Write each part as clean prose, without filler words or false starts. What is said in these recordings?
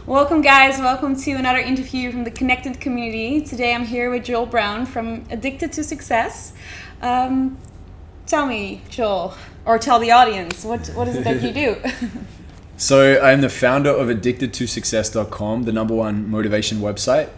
Welcome, guys. Welcome to another interview from the Connected community. Today I'm here with Joel Brown from Addicted to Success. Tell me, Joel, or tell the audience, what is it that you do? So I'm the founder of addictedtosuccess.com, the #1 motivation website.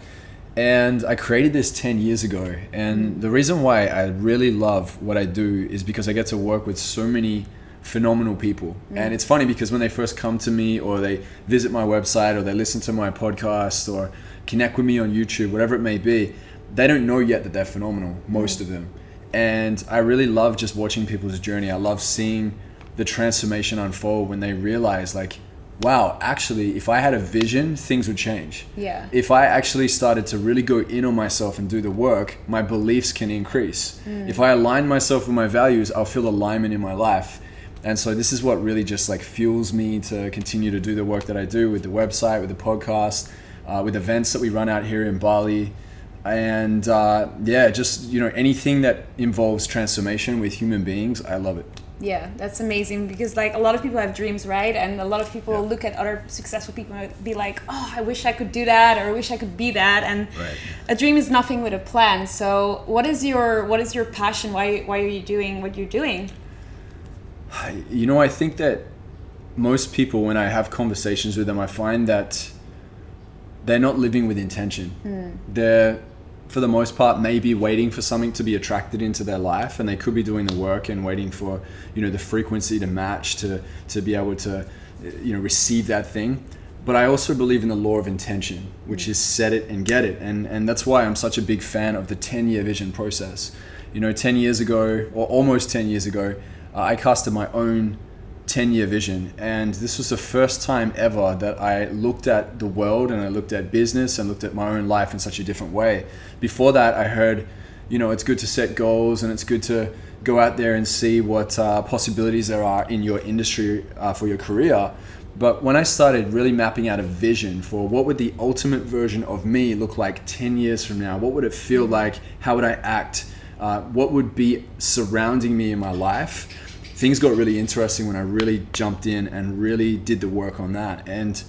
And I created this 10 years ago. And the reason why I really love what I do is because I get to work with so many phenomenal people. And it's funny because when they first come to me or they visit my website or they listen to my podcast or connect with me on YouTube, whatever it may be, they don't know yet that they're phenomenal, most of them. And I really love just watching people's journey. I love seeing the transformation unfold when they realize like, wow, actually, if I had a vision, things would change. Yeah. If I actually started to really go in on myself and do the work, my beliefs can increase. If I align myself with my values, I'll feel alignment in my life. And so this is what really just like fuels me to continue to do the work that I do with the website, with the podcast, with events that we run out here in Bali. And just, anything that involves transformation with human beings, I love it. Yeah, that's amazing because like a lot of people have dreams, right? And a lot of people look at other successful people and be like, oh, I wish I could do that, or I wish I could be that. And a dream is nothing with a plan. So what is your passion? Why are you doing what you're doing? I think that most people, when I have conversations with them, I find that they're not living with intention. They're, for the most part, maybe waiting for something to be attracted into their life, and they could be doing the work and waiting for, the frequency to match to be able to, receive that thing. But I also believe in the law of intention, which is set it and get it. And that's why I'm such a big fan of the 10-year vision process. 10 years ago, or almost 10 years ago, I casted my own 10-year vision, and this was the first time ever that I looked at the world and I looked at business and looked at my own life in such a different way. Before that, I heard, it's good to set goals and it's good to go out there and see what possibilities there are in your industry for your career. But when I started really mapping out a vision for what would the ultimate version of me look like 10 years from now, what would it feel like, how would I act, what would be surrounding me in my life, things got really interesting when I really jumped in and really did the work on that. And,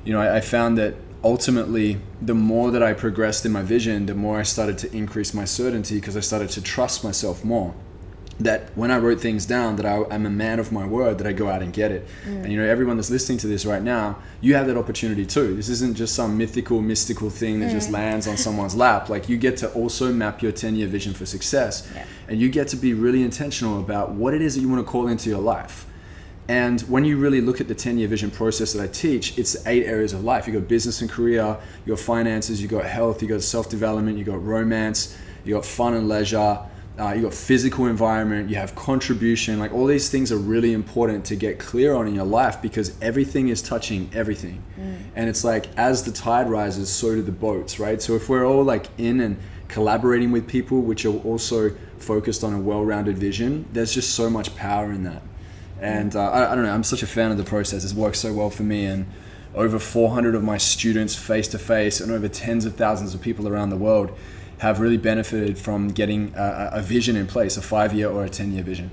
I found that ultimately, the more that I progressed in my vision, the more I started to increase my certainty because I started to trust myself more. That when I wrote things down, that I'm a man of my word, that I go out and get it. And everyone that's listening to this right now, you have that opportunity too. This isn't just some mystical thing that just lands on someone's lap. Like, you get to also map your 10-year vision for success. And you get to be really intentional about what it is that you want to call into your life. And when you really look at the 10-year vision process that I teach, it's 8 areas of life. You got business and career, you got finances, you got health, you got self-development, you got romance, you got fun and leisure, you got physical environment, you have contribution. Like, all these things are really important to get clear on in your life because everything is touching everything. And it's like, as the tide rises, so do the boats, right? So if we're all like in and collaborating with people which are also focused on a well-rounded vision, there's just so much power in that. And I don't know, I'm such a fan of the process. It's worked so well for me, and over 400 of my students face-to-face and over tens of thousands of people around the world have really benefited from getting a vision in place, a 5-year or a 10-year vision.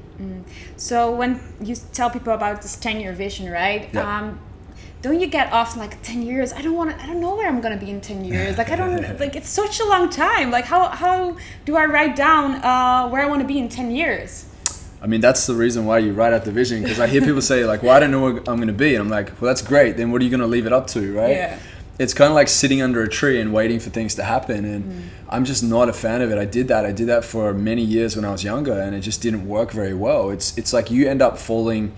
So when you tell people about this 10-year vision, right? Don't you get off like 10 years? I don't know where I'm going to be in 10 years. Like, it's such a long time. Like, how do I write down where I want to be in 10 years? I mean, that's the reason why you write out the vision, because I hear people say like, well, I don't know where I'm going to be. And I'm like, well, that's great. Then what are you going to leave it up to, right? Yeah. It's kind of like sitting under a tree and waiting for things to happen. And I'm just not a fan of it. I did that for many years when I was younger, and it just didn't work very well. It's like you end up falling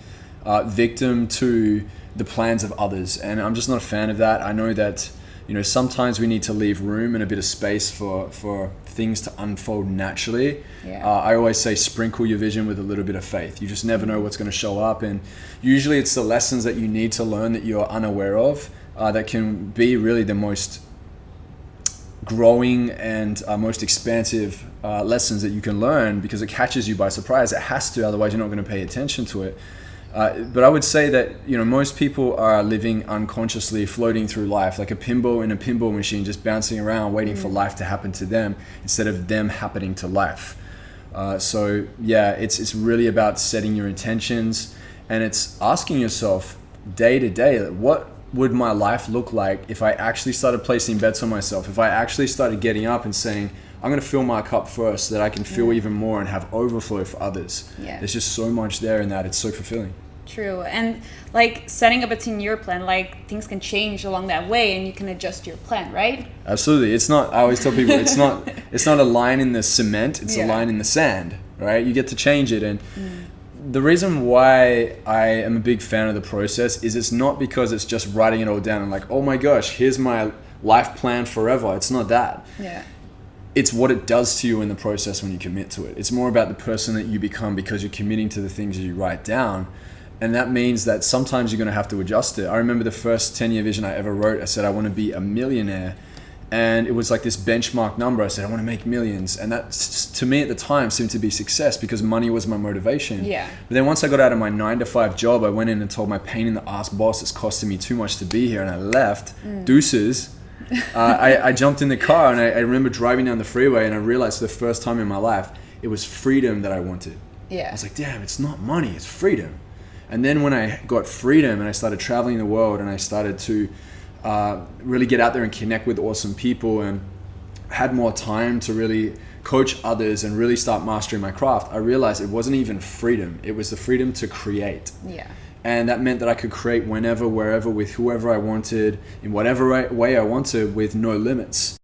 victim to the plans of others. And I'm just not a fan of that. I know that, sometimes we need to leave room and a bit of space for things to unfold naturally. I always say sprinkle your vision with a little bit of faith. You just never know what's going to show up. And usually it's the lessons that you need to learn that you're unaware of that can be really the most growing and most expansive lessons that you can learn, because it catches you by surprise. It has to, otherwise you're not going to pay attention to it. But I would say that, most people are living unconsciously, floating through life like a pinball in a pinball machine, just bouncing around, waiting for life to happen to them instead of them happening to life. It's really about setting your intentions, and it's asking yourself day to day, what would my life look like if I actually started placing bets on myself? If I actually started getting up and saying, I'm going to fill my cup first so that I can fill even more and have overflow for others. Yeah. There's just so much there in that. It's so fulfilling. True. And like setting up a 10-year plan, like things can change along that way and you can adjust your plan, right? Absolutely. It's not, I always tell people, it's not a line in the cement, it's a line in the sand, right? You get to change it. And the reason why I am a big fan of the process is it's not because it's just writing it all down and like, oh my gosh, here's my life plan forever. It's not that. Yeah. It's what it does to you in the process when you commit to it. It's more about the person that you become because you're committing to the things you write down. And that means that sometimes you're going to have to adjust it. I remember the first 10-year vision I ever wrote, I said, I want to be a millionaire. And it was like this benchmark number. I said, I want to make millions. And that, to me at the time, seemed to be success because money was my motivation. Yeah. But then once I got out of my 9-to-5 job, I went in and told my pain in the ass boss, it's costing me too much to be here. And I left. Deuces. I jumped in the car and I remember driving down the freeway and I realized for the first time in my life, it was freedom that I wanted. Yeah. I was like, damn, it's not money, it's freedom. And then when I got freedom and I started traveling the world and I started to really get out there and connect with awesome people and had more time to really coach others and really start mastering my craft, I realized it wasn't even freedom. It was the freedom to create. Yeah. And that meant that I could create whenever, wherever, with whoever I wanted, in whatever way I wanted, with no limits.